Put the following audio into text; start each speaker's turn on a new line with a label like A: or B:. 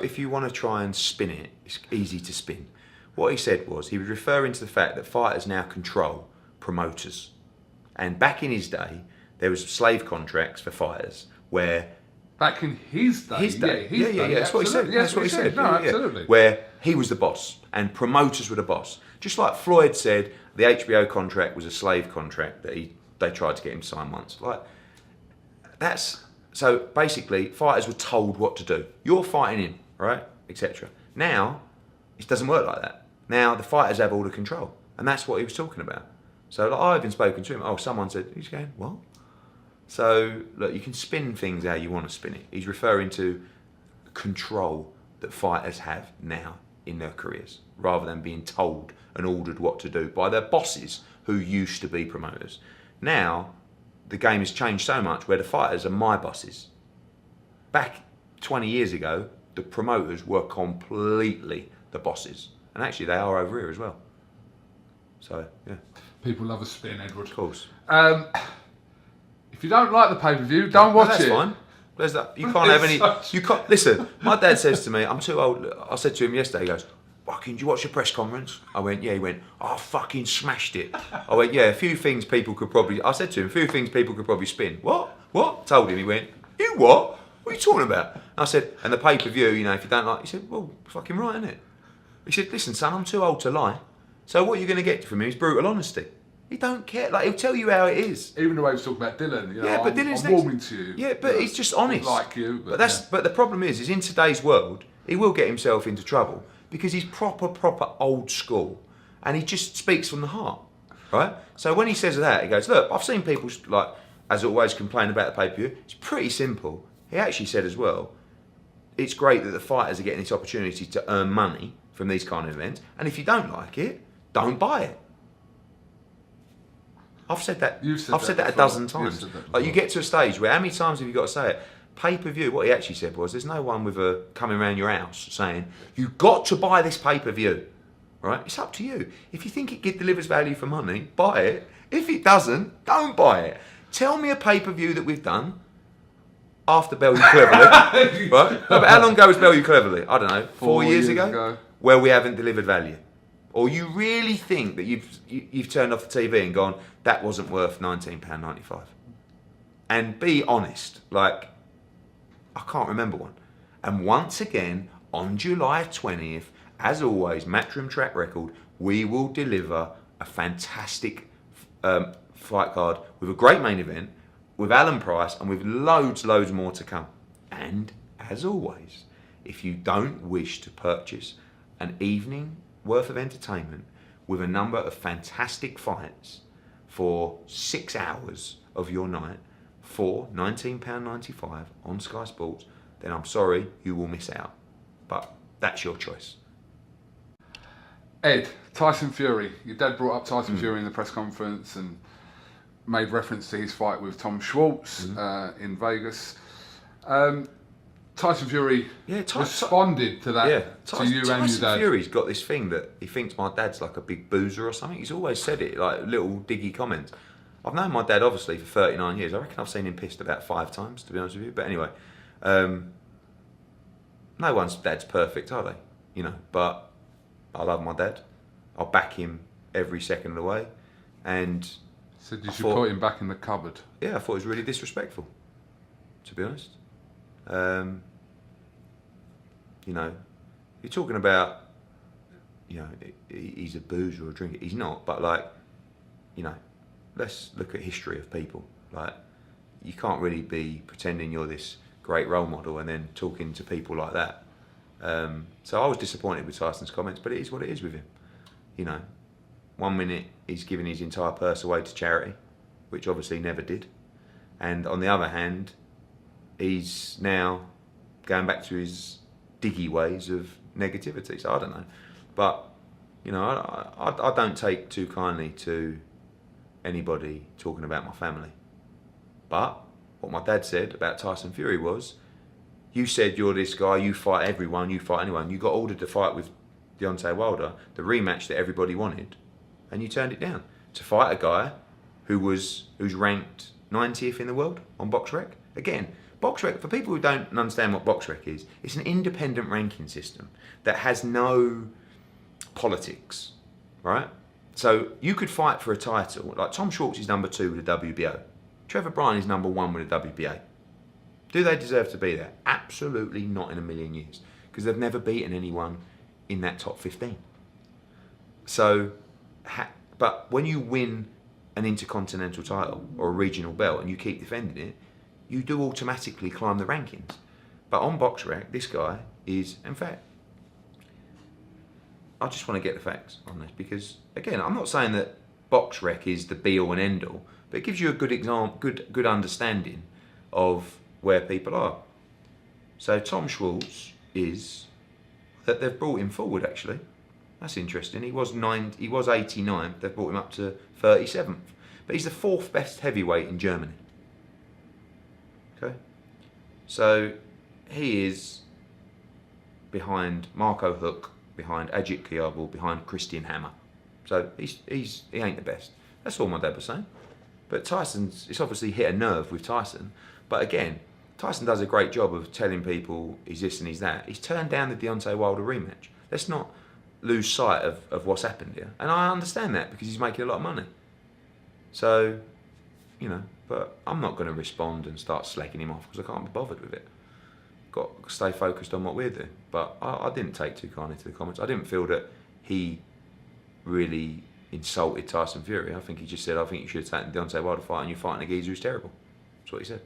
A: if you want to try and spin it, it's easy to spin. What he said was, he was referring to the fact that fighters now control promoters. And back in his day, there was slave contracts for fighters where...
B: Back in his day?
A: Yeah, that's what he said.
B: Yes,
A: that's what he said.
B: No, absolutely.
A: Where he was the boss and promoters were the boss. Just like Floyd said, the HBO contract was a slave contract that they tried to get him to sign once. So basically, fighters were told what to do. You're fighting him, right? Etc. Now, it doesn't work like that. Now, the fighters have all the control. And that's what he was talking about. So I've even spoken to him. Oh, someone said, he's going, what? So, look, you can spin things how you want to spin it. He's referring to control that fighters have now in their careers, rather than being told and ordered what to do by their bosses who used to be promoters. Now, the game has changed so much where the fighters are my bosses. Back 20 years ago, the promoters were completely the bosses. And actually, they are over here as well. So, yeah.
B: People love a spin, Edward.
A: Of course.
B: If you don't like the pay-per-view, don't watch it.
A: That's fine. There's that. You can't have any... You can't... Listen, my dad says to me, I'm too old. I said to him yesterday, he goes, fucking, do you watch the press conference? I went, yeah. He went, I fucking smashed it. I went, yeah, a few things people could probably... I said to him, a few things people could probably spin. What? Told him. He went, you what? What are you talking about? And I said, and the pay-per-view, you know, if you don't like... He said, well, fucking right, isn't it? He said, listen, son, I'm too old to lie. So what you're going to get from him is brutal honesty. He don't care. Like, he'll tell you how it is.
B: Even the way he was talking about Dylan, you know,
A: yeah, but Dylan's
B: I'm warming to you.
A: Yeah, but he's just honest.
B: Like you.
A: But the problem is in today's world, he will get himself into trouble because he's proper old school, and he just speaks from the heart, right? So when he says that, he goes, look, I've seen people, like, as always, complain about the pay-per-view. It's pretty simple. He actually said as well, it's great that the fighters are getting this opportunity to earn money from these kind of events, and if you don't like it, don't buy it. I've said that. I've said that a dozen times. Like, you get to a stage where how many times have you got to say it? Pay-per-view. What he actually said was, there's no one with a coming around your house saying you've got to buy this pay-per-view. Right? It's up to you. If you think it delivers value for money, buy it. If it doesn't, don't buy it. Tell me a pay-per-view that we've done after Bell You Cleverly. Right? No, but how long ago was Bell You Cleverly? I don't know. 4 years ago. Where we haven't delivered value. Or you really think that you've turned off the TV and gone, that wasn't worth £19.95. And be honest, like, I can't remember one. And once again, on July 20th, as always, Matchroom Track Record, we will deliver a fantastic fight card with a great main event, with Alan Price, and with loads more to come. And, as always, if you don't wish to purchase an evening worth of entertainment with a number of fantastic fights for 6 hours of your night for £19.95 on Sky Sports, then I'm sorry, you will miss out. But that's your choice.
B: Ed, Tyson Fury. Your dad brought up Tyson Fury in the press conference and made reference to his fight with Tom Schwartz in Vegas. Tyson Fury responded to that, to you and your dad.
A: Tyson Fury's got this thing that he thinks my dad's like a big boozer or something. He's always said it, like little diggy comments. I've known my dad, obviously, for 39 years. I reckon I've seen him pissed about 5 times, to be honest with you. But anyway, no one's dad's perfect, are they? You know, but I love my dad. I'll back him every second of the way. And
B: said you should put him back in the cupboard.
A: Yeah, I thought it was really disrespectful, to be honest. You know, you're talking about, you know, he's a boozer or a drinker. He's not, but like, you know, let's look at history of people. Like, you can't really be pretending you're this great role model and then talking to people like that. So I was disappointed with Tyson's comments, but it is what it is with him. You know, 1 minute he's giving his entire purse away to charity, which obviously never did. And on the other hand, he's now going back to his diggy ways of negativity. So I don't know. But, you know, I don't take too kindly to anybody talking about my family. But what my dad said about Tyson Fury was, you said you're this guy, you fight everyone, you fight anyone. You got ordered to fight with Deontay Wilder, the rematch that everybody wanted, and you turned it down to fight a guy who's ranked 90th in the world on BoxRec. Again, BoxRec, for people who don't understand what BoxRec is, it's an independent ranking system that has no politics, right? So you could fight for a title, like Tom Schwartz is number 2 with the WBO. Trevor Bryan is number 1 with the WBA. Do they deserve to be there? Absolutely not in a million years, because they've never beaten anyone in that top 15. So, but when you win an intercontinental title or a regional belt and you keep defending it, you do automatically climb the rankings. But on BoxRec, this guy is, in fact, I just want to get the facts on this, because again, I'm not saying that BoxRec is the be all and end all, but it gives you a good example, good understanding of where people are. So Tom Schwartz is that they've brought him forward actually. That's interesting. He was 89th. They've brought him up to 37th, but he's the 4th best heavyweight in Germany. Okay, so he is behind Marco Huck, behind Ajit Kiarval, behind Christian Hammer. So he ain't the best. That's all my dad was saying. But it's obviously hit a nerve with Tyson. But again, Tyson does a great job of telling people he's this and he's that. He's turned down the Deontay Wilder rematch. Let's not lose sight of what's happened here. And I understand that because he's making a lot of money. So, you know, but I'm not going to respond and start slacking him off because I can't be bothered with it. Got to stay focused on what we're doing. But I didn't take too kindly to the comments. I didn't feel that he really insulted Tyson Fury. I think he just said, I think you should have taken the Deontay Wilder fight and you're fighting a geezer who's terrible. That's what he said.